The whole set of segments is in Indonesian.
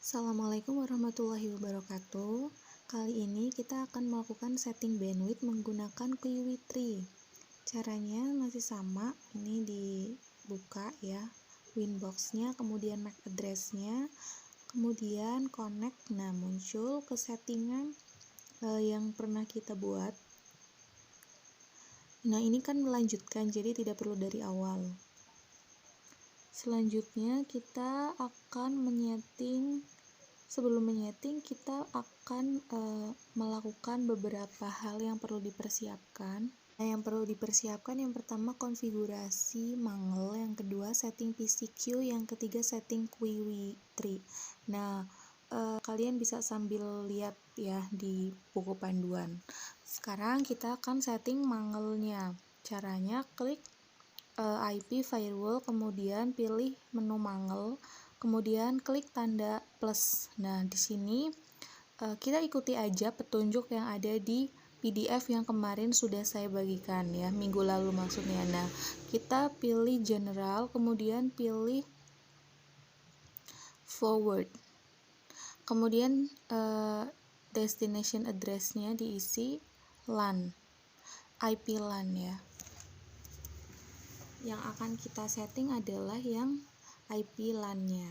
Assalamualaikum warahmatullahi wabarakatuh. Kali ini kita akan melakukan setting bandwidth menggunakan Qiwi Tree. Caranya masih sama, ini dibuka ya Winbox-nya, kemudian MAC address-nya, kemudian connect. Nah, muncul ke settingan yang pernah kita buat. Nah, ini kan melanjutkan, jadi tidak perlu dari awal. Selanjutnya kita akan sebelum menyeting kita akan melakukan beberapa hal yang perlu dipersiapkan. Nah, yang perlu dipersiapkan yang pertama konfigurasi Mangle, yang kedua setting PCQ, yang ketiga setting Qiwi Tree. Nah, kalian bisa sambil lihat ya di buku panduan. Sekarang kita akan setting Mangle-nya. Caranya klik IP firewall, kemudian pilih menu Mangle, kemudian klik tanda plus. Nah, di sini kita ikuti aja petunjuk yang ada di PDF yang kemarin sudah saya bagikan ya, minggu lalu maksudnya. Nah, kita pilih general, kemudian pilih forward. Kemudian destination address-nya diisi LAN, IP LAN ya. Yang akan kita setting adalah yang IP LAN-nya.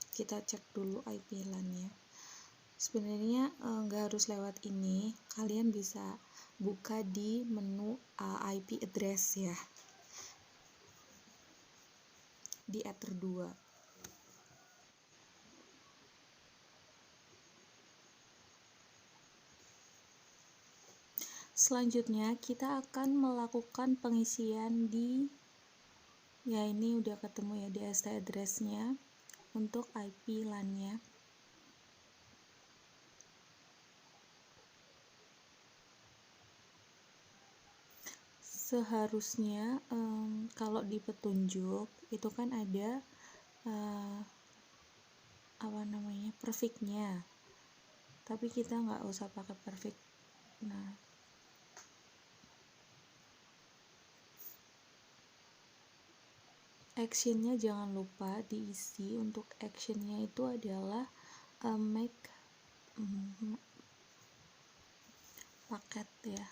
Kita cek dulu IP LAN-nya. Sebenarnya nggak harus lewat ini, kalian bisa buka di menu IP address ya, di Ether 2. Selanjutnya kita akan melakukan pengisian ya ini udah ketemu ya DST address-nya untuk IP LAN-nya. Seharusnya kalau di petunjuk itu kan ada prefix-nya, tapi kita nggak usah pakai prefix. Nah, actionnya jangan lupa diisi. Untuk actionnya itu adalah make paket ya,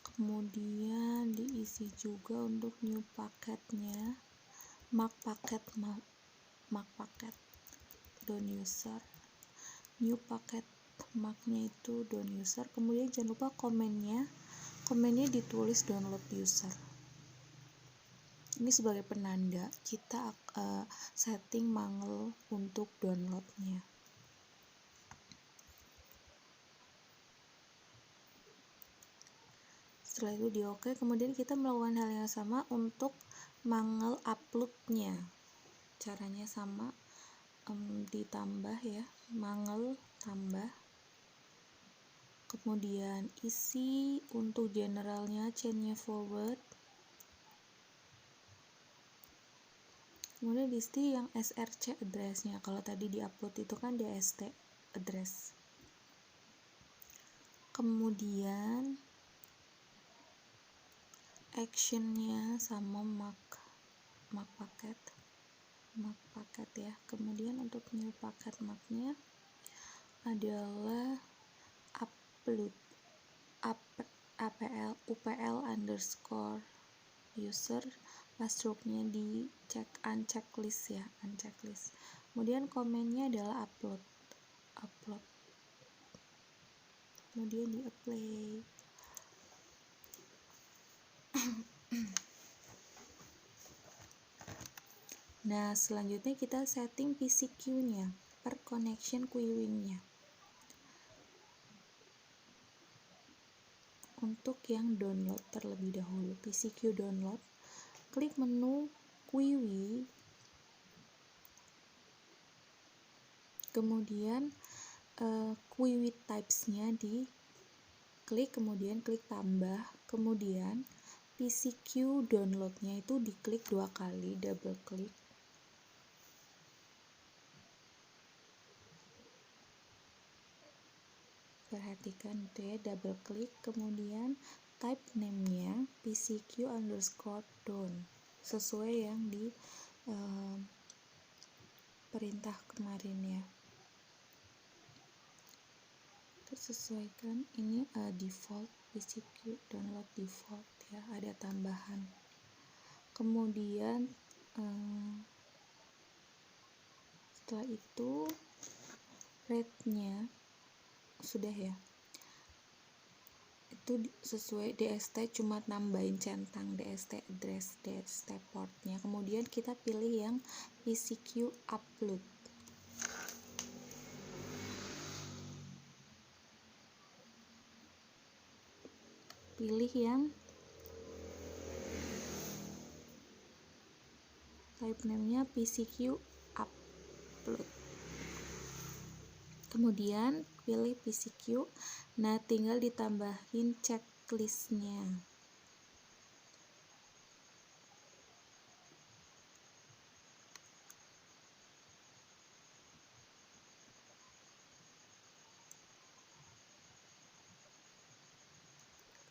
kemudian diisi juga untuk new paketnya, mark paket down user, new paket marknya itu down user. Kemudian jangan lupa komennya ditulis download user. Ini sebagai penanda kita setting Mangle untuk downloadnya. Setelah itu di OK, kemudian kita melakukan hal yang sama untuk Mangle upload-nya. Caranya sama, ditambah ya, Mangle tambah, kemudian isi untuk generalnya, chain-nya forward, kemudian diisi yang src address-nya. Kalau tadi di upload itu kan dst address. Kemudian action-nya sama mark paket ya. Kemudian untuk new paket mark-nya adalah upload upl underscore user, password-nya di unchecklist ya, unchecklist. Kemudian komennya adalah upload, kemudian di apply. Nah, selanjutnya kita setting PCQ-nya per connection queuing-nya. Untuk yang download terlebih dahulu, PCQ download, klik menu Qiwi, kemudian Qiwi types-nya diklik, kemudian klik tambah, kemudian PCQ download-nya itu diklik 2 kali, double klik. Perhatikan itu ya, double klik, kemudian type name-nya PCQ underscore down sesuai yang di perintah kemarin ya. Sesuaikan ini default PCQ download default ya, ada tambahan. Kemudian setelah itu rate-nya sudah ya, itu sesuai DST, cuma nambahin centang DST address, DST portnya. Kemudian kita pilih yang PCQ upload. Pilih yang type name-nya PCQ upload. Kemudian pilih PCQ. Nah, tinggal ditambahin checklist-nya.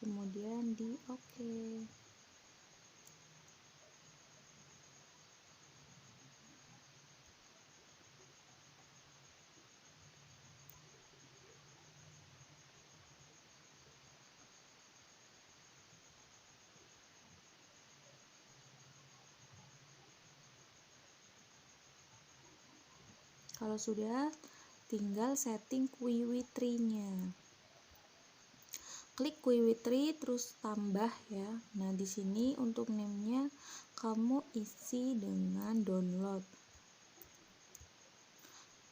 Kemudian di oke. Kalau sudah, tinggal setting QUIWI tree-nya. Klik QUIWI tree terus tambah ya. Nah, di sini untuk name-nya kamu isi dengan download.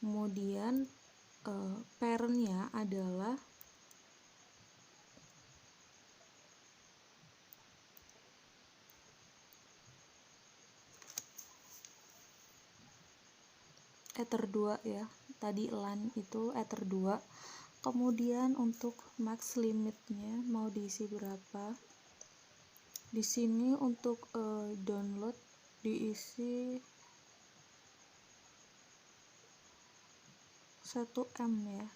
Kemudian parent-nya adalah Ether 2 ya. Tadi LAN itu Ether 2. Kemudian untuk max limitnya mau diisi berapa? Di sini untuk download diisi 1 M ya.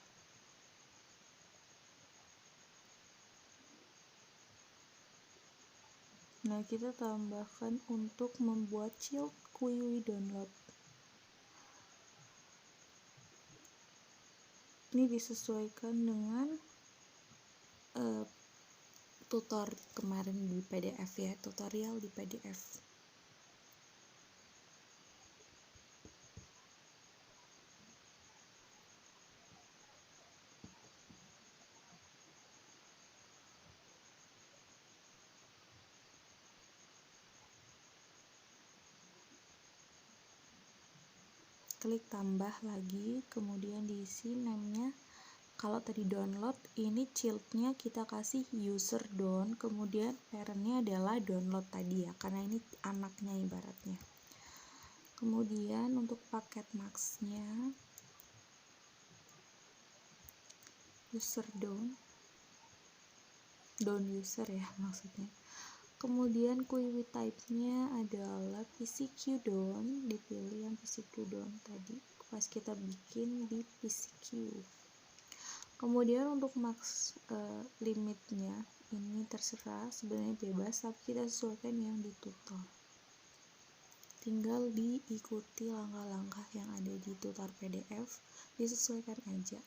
Nah, kita tambahkan untuk membuat child QUIWI download. Ini disesuaikan dengan tutor kemarin di PDF ya, tutorial di PDF. Klik tambah lagi, kemudian diisi namanya. Kalau tadi download, ini childnya kita kasih user down, kemudian parentnya adalah download tadi ya, karena ini anaknya ibaratnya. Kemudian untuk paket maxnya user down user ya maksudnya. Kemudian QUIWI type-nya adalah PCQ down, dipilih yang PCQ down tadi pas kita bikin di PCQ. Kemudian untuk max limitnya ini terserah, sebenarnya bebas, tapi kita sesuaikan yang di tutor. Tinggal diikuti langkah-langkah yang ada di tutor PDF, disesuaikan aja.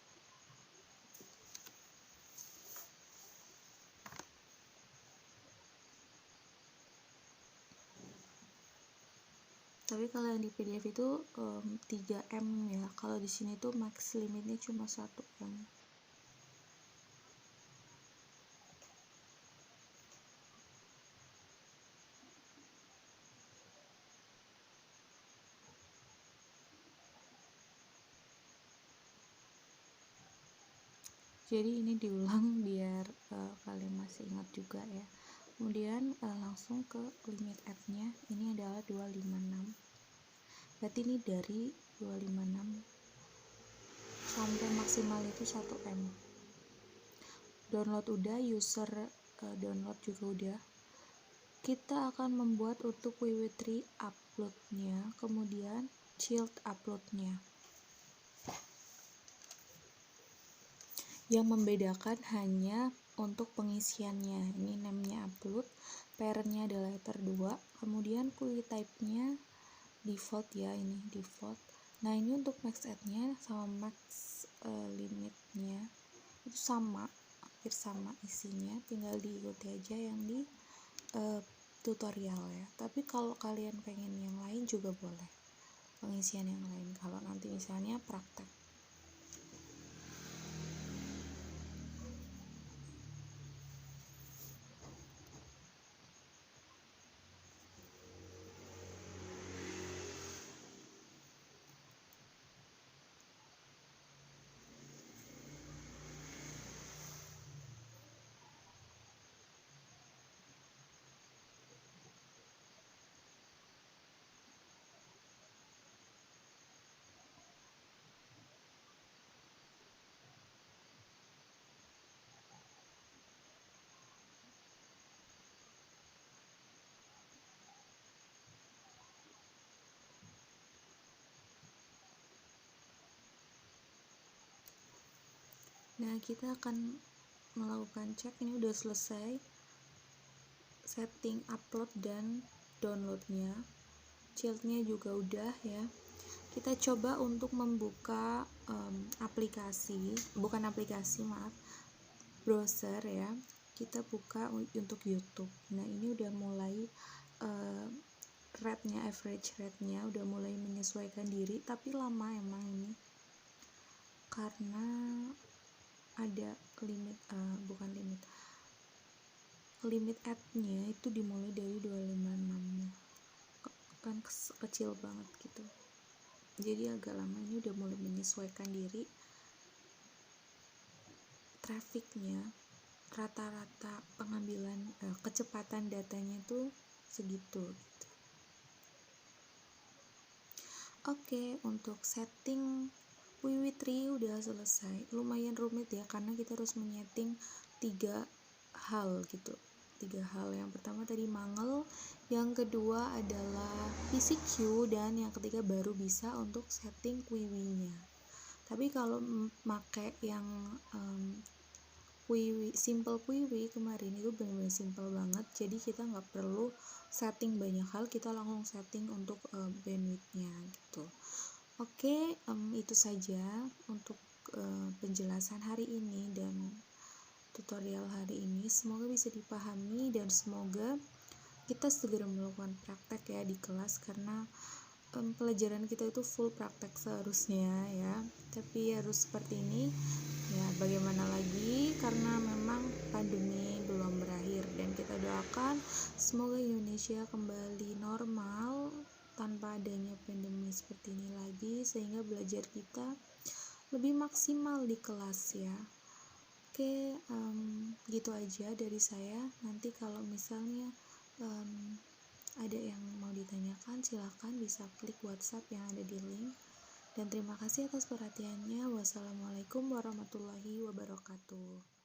Tapi kalau yang di PDF itu 3 M ya. Kalau di sini tuh max limitnya cuma 1 M. Jadi ini diulang biar kalian masih ingat juga ya. Kemudian langsung ke limit add-nya. Ini adalah 256. Berarti ini dari 256 sampai maksimal itu 1 M. Download udah, user download juga udah. Kita akan membuat untuk QUIWI tree upload-nya, kemudian child upload-nya. Yang membedakan hanya untuk pengisiannya. Ini namanya upload, parent-nya adalah Ether 2, kemudian QUIWI type-nya default ya, ini default. Nah, ini untuk max add-nya sama max limitnya itu sama, hampir sama isinya, tinggal diikuti aja yang di tutorial ya. Tapi kalau kalian pengen yang lain juga boleh, pengisian yang lain kalau nanti misalnya praktek. Nah, kita akan melakukan cek, ini udah selesai setting upload dan downloadnya, childnya juga udah ya. Kita coba untuk membuka browser ya. Kita buka untuk YouTube. Nah, ini udah mulai average rate-nya udah mulai menyesuaikan diri, tapi lama emang ini karena ada limit ad-nya itu dimulai dari 256 kan kecil banget gitu, jadi agak lama. Ini udah mulai menyesuaikan diri, trafficnya rata-rata pengambilan kecepatan datanya itu segitu gitu. Oke, untuk setting Wiwi3 udah selesai. Lumayan rumit ya, karena kita harus menyeting 3 hal gitu. 3 hal. Yang pertama tadi mangel, yang kedua adalah PCQ, dan yang ketiga baru bisa untuk setting Wiwi-nya. Tapi kalau pakai yang simple Wiwi kemarin itu benar-benar simple banget, jadi kita nggak perlu setting banyak hal, kita langsung setting untuk bandwidth-nya gitu. Oke, itu saja untuk penjelasan hari ini dan tutorial hari ini. Semoga bisa dipahami dan semoga kita segera melakukan praktek ya di kelas, karena pelajaran kita itu full praktek seharusnya ya, tapi harus seperti ini ya, bagaimana lagi, karena memang pandemi belum berakhir, dan kita doakan semoga Indonesia kembali normal tanpa adanya pandemi seperti ini lagi, sehingga belajar kita lebih maksimal di kelas ya. Oke, gitu aja dari saya. Nanti kalau misalnya ada yang mau ditanyakan, silahkan bisa klik WhatsApp yang ada di link. Dan terima kasih atas perhatiannya. Wassalamualaikum warahmatullahi wabarakatuh.